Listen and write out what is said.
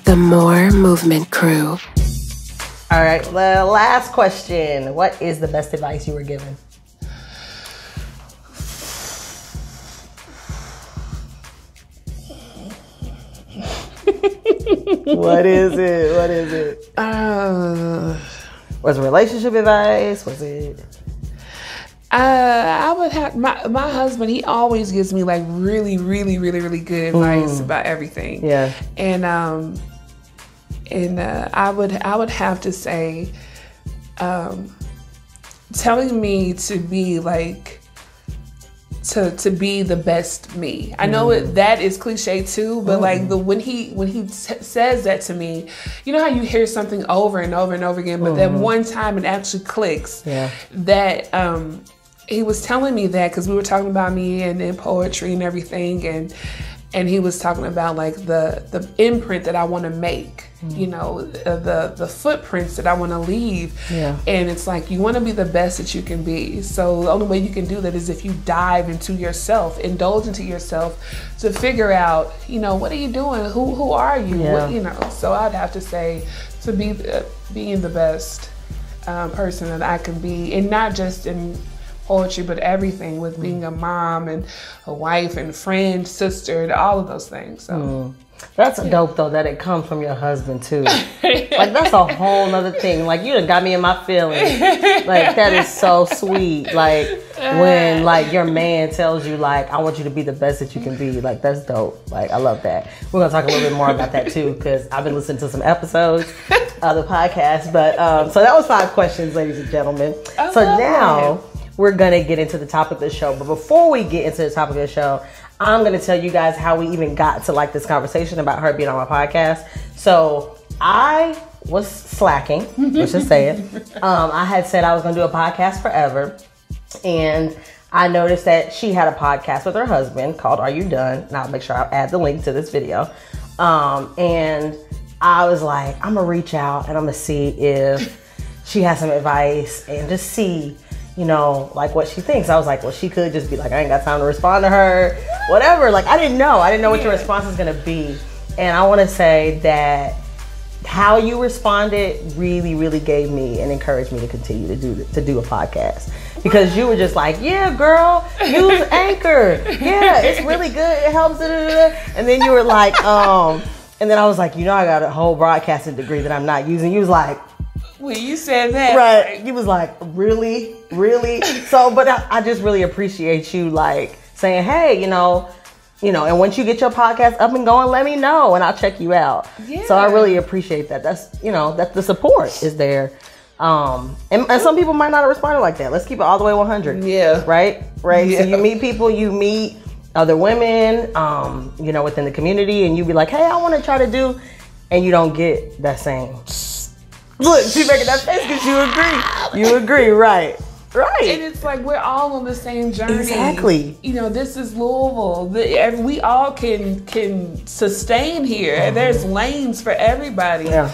The More Movement Crew. All right, well, last question. What is the best advice you were given? What is it? Was it relationship advice? Was it? I would have my husband. He always gives me like really good advice about everything. Yeah. And I would have to say, telling me to be like to be the best me. I know that is cliche too, but like when he says that to me, you know how you hear something over and over and over again, but then one time it actually clicks. Yeah. That he was telling me that because we were talking about me and poetry and everything, and he was talking about like the imprint that I want to make, you know, the footprints that I want to leave. Yeah. And it's like, you want to be the best that you can be. So the only way you can do that is if you dive into yourself, indulge into yourself to figure out, you know, what are you doing? Who are you? Yeah. What, you know, so I'd have to say to be being the best person that I can be, and not just in poetry, but everything, with being a mom and a wife and friend, sister, and all of those things. So that's dope though that it comes from your husband too. Like that's a whole nother thing. Like you done got me in my feelings. Like that is so sweet. Like when like your man tells you like, I want you to be the best that you can be. Like that's dope. Like I love that. We're gonna talk a little bit more about that too, because I've been listening to some episodes of the podcast. But so that was 5 questions, ladies and gentlemen. So now we're gonna get into the topic of the show. But before we get into the topic of the show, I'm gonna tell you guys how we even got to like this conversation about her being on my podcast. So I was slacking, let's just say it. I had said I was gonna do a podcast forever, and I noticed that she had a podcast with her husband called Are You Done? And I'll make sure I'll add the link to this video. And I was like, I'm gonna reach out and I'm gonna see if she has some advice and just see, you know, like what she thinks. I was like, well, she could just be like, I ain't got time to respond to her, whatever. Like, I didn't know what your response is gonna be. And I wanna say that how you responded really gave me and encouraged me to continue to do a podcast. Because you were just like, yeah, girl, use Anchor. Yeah, it's really good. It helps. And then you were like, and then I was like, you know, I got a whole broadcasting degree that I'm not using. You was like, when you said that, right? You was like, really? So, but I just really appreciate you like saying, hey, you know, and once you get your podcast up and going, let me know and I'll check you out. Yeah. So I really appreciate that. That's, you know, that the support is there. And some people might not have responded like that. Let's keep it all the way 100. Yeah. Right. Yeah. So you meet people, you meet other women, you know, within the community, and you be like, hey, I want to try to do, and you don't get that same. Look, she's making that face because you agree. You agree, right. And it's like we're all on the same journey. Exactly. You know, this is Louisville. We all can sustain here. There's lanes for everybody. Yeah.